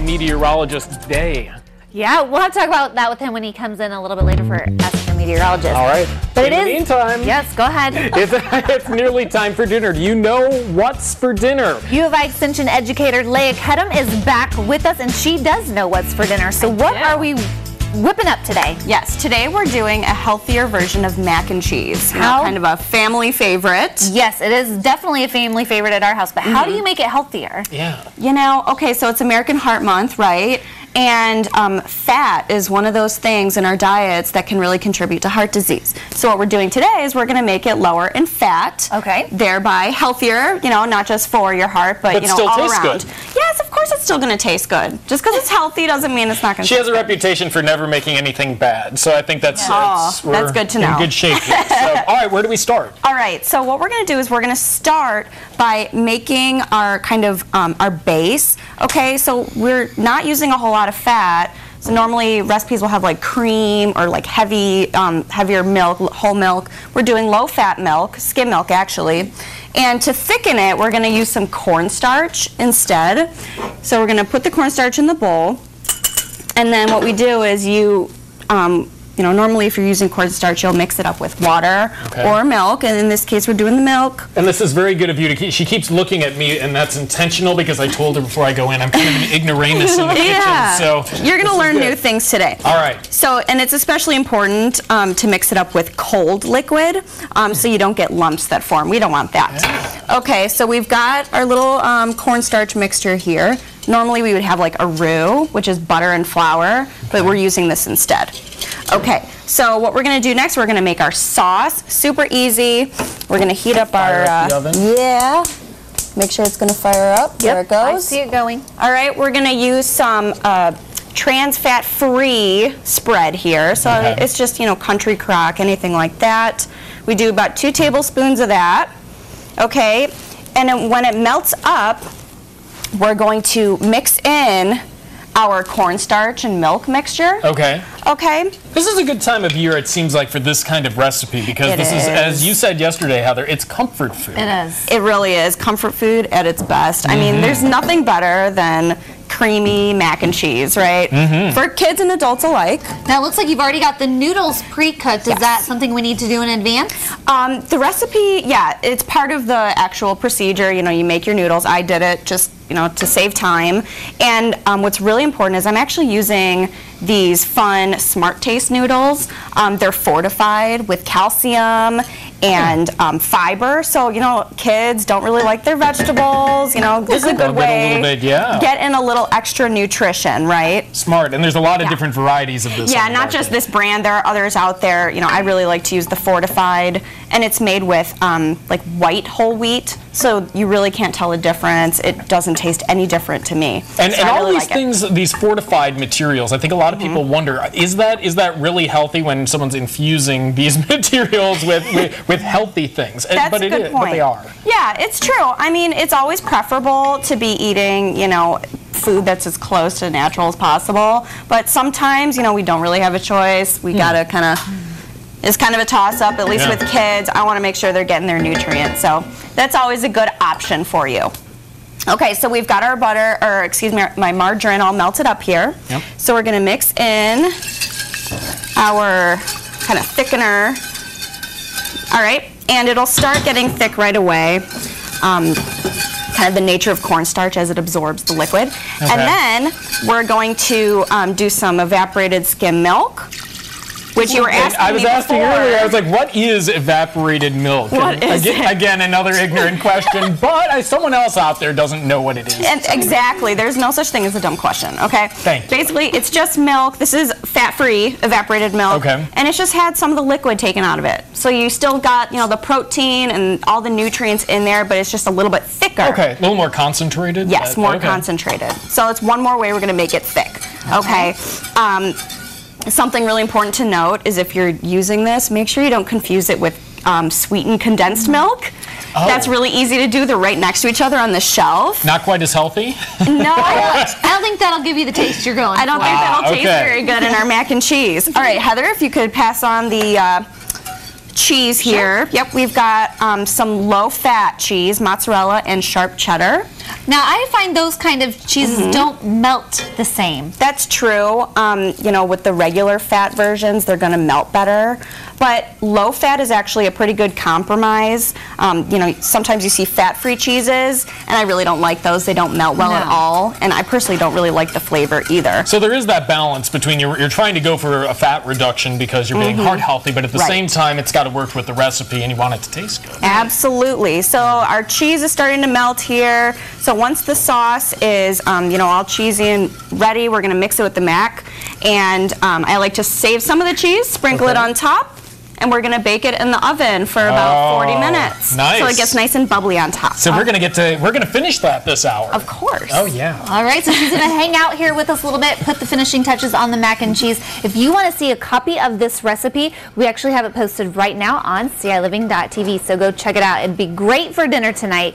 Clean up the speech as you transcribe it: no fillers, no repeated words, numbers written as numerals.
Meteorologist Day. Yeah, we'll have to talk about that with him when he comes in a little bit later for Ask Your Meteorologist. All right. But in the meantime, yes, go ahead. It's nearly time for dinner. Do you know what's for dinner? U of I Extension educator Leia Kedem is back with us, and she does know what's for dinner. So what are we whipping up today? Yes, today we're doing a healthier version of mac and cheese. Kind of a family favorite. Yes, it is definitely a family favorite at our house, but how do you make it healthier? Yeah. You know, okay, so it's American Heart Month, right? And fat is one of those things in our diets that can really contribute to heart disease. So what we're doing today is we're going to make it lower in fat. Okay. Thereby healthier, you know, not just for your heart, but you know, still all tastes around. good. Yes, of course it's still going to taste good. Just because it's healthy doesn't mean it's not going to She has a reputation for never making anything bad. So I think that's that's good to know. In good shape here. So, all right, where do we start? All right, so what we're going to do is we're going to start by making our kind of our base. Okay, so we're not using a whole lot of fat. So normally recipes will have like cream or like heavier milk, whole milk. We're doing low-fat milk, skim milk actually. And to thicken it, we're going to use some cornstarch instead. So we're going to put the cornstarch in the bowl. And then what we do is you know, normally if you're using cornstarch, you'll mix it up with water or milk, and in this case, we're doing the milk. And this is very good of you to keep. She keeps looking at me, and that's intentional because I told her before I go in, I'm kind of an ignoramus in the kitchen. So you're going to learn new things today. All right. So, and it's especially important to mix it up with cold liquid, so you don't get lumps that form. We don't want that. Yeah. Okay, so we've got our little cornstarch mixture here. Normally we would have like a roux, which is butter and flour, but we're using this instead. Okay, so what we're going to do next, we're going to make our sauce. Super easy. We're going to heat up our oven. Yeah. Make sure it's going to fire up. There it goes. I see it going. All right, we're going to use some trans fat-free spread here. So it's just, you know, country crock, anything like that. We do about 2 tablespoons of that. Okay, and then when it melts up, we're going to mix in our cornstarch and milk mixture. Okay. Okay. This is a good time of year, it seems like, for this kind of recipe because this is, as you said yesterday, Heather, it's comfort food. It is. It really is comfort food at its best. I mean, there's nothing better than creamy mac and cheese, right? For kids and adults alike. Now it looks like you've already got the noodles pre-cooked. Is that something we need to do in advance? The recipe, yeah, it's part of the actual procedure. You know, you make your noodles. I did it just, you know, to save time. And what's really important is I'm actually using these fun Smart Taste noodles. They're fortified with calcium and fiber, so you know kids don't really like their vegetables. You know, this is a good way get in a little extra nutrition, right? Smart, and there's a lot of different varieties of this. Yeah, not just this brand. There are others out there. You know, I really like to use the fortified, and it's made with like white whole wheat, so you really can't tell a difference. It doesn't taste any different to me. And, so and all really these things, these fortified materials, I think a lot of people wonder, is that really healthy when someone's infusing these materials with healthy things? That's but a good point. But they are. Yeah, it's true. I mean, it's always preferable to be eating, you know, food that's as close to natural as possible. But sometimes, you know, we don't really have a choice. We gotta kind of, it's kind of a toss-up, at least with kids. I want to make sure they're getting their nutrients. So that's always a good option for you. Okay, so we've got our butter, or excuse me, my margarine all melted up here. So we're going to mix in our kind of thickener. All right, and it'll start getting thick right away. Kind of the nature of cornstarch as it absorbs the liquid. And then we're going to do some evaporated skim milk, which you were asking me I was asking before. earlier, I was like, what is evaporated milk? What is it? Again, another ignorant question, but someone else out there doesn't know what it is. And exactly. There's no such thing as a dumb question, okay? Thank you. Basically, it's just milk. This is fat-free evaporated milk. Okay. And it's just had some of the liquid taken out of it. So you still got, you know, the protein and all the nutrients in there, but it's just a little bit thicker. Okay, a little more concentrated? Yes, more concentrated. So it's one more way we're going to make it thick, okay? Something really important to note is if you're using this, make sure you don't confuse it with sweetened condensed milk. That's really easy to do. They're right next to each other on the shelf. Not quite as healthy? No. I don't think that'll give you the taste you're going for. I don't think that'll taste very good in our mac and cheese. All right, Heather, if you could pass on the cheese here. Yep, we've got some low-fat cheese, mozzarella and sharp cheddar. Now, I find those kind of cheeses don't melt the same. That's true. You know, with the regular fat versions, they're going to melt better. But low fat is actually a pretty good compromise. You know, sometimes you see fat-free cheeses, and I really don't like those. They don't melt well at all, and I personally don't really like the flavor either. So there is that balance between you're trying to go for a fat reduction because you're being heart healthy, but at the same time, it's got to work with the recipe, and you want it to taste good. Absolutely. So our cheese is starting to melt here. So once the sauce is, you know, all cheesy and ready, we're going to mix it with the mac. And I like to save some of the cheese, sprinkle it on top, and we're going to bake it in the oven for about 40 minutes. Nice. So it gets nice and bubbly on top. So we're going to finish that this hour. Of course. Oh yeah. All right, so she's going to hang out here with us a little bit, put the finishing touches on the mac and cheese. If you want to see a copy of this recipe, we actually have it posted right now on CILiving.tv, so go check it out. It'd be great for dinner tonight.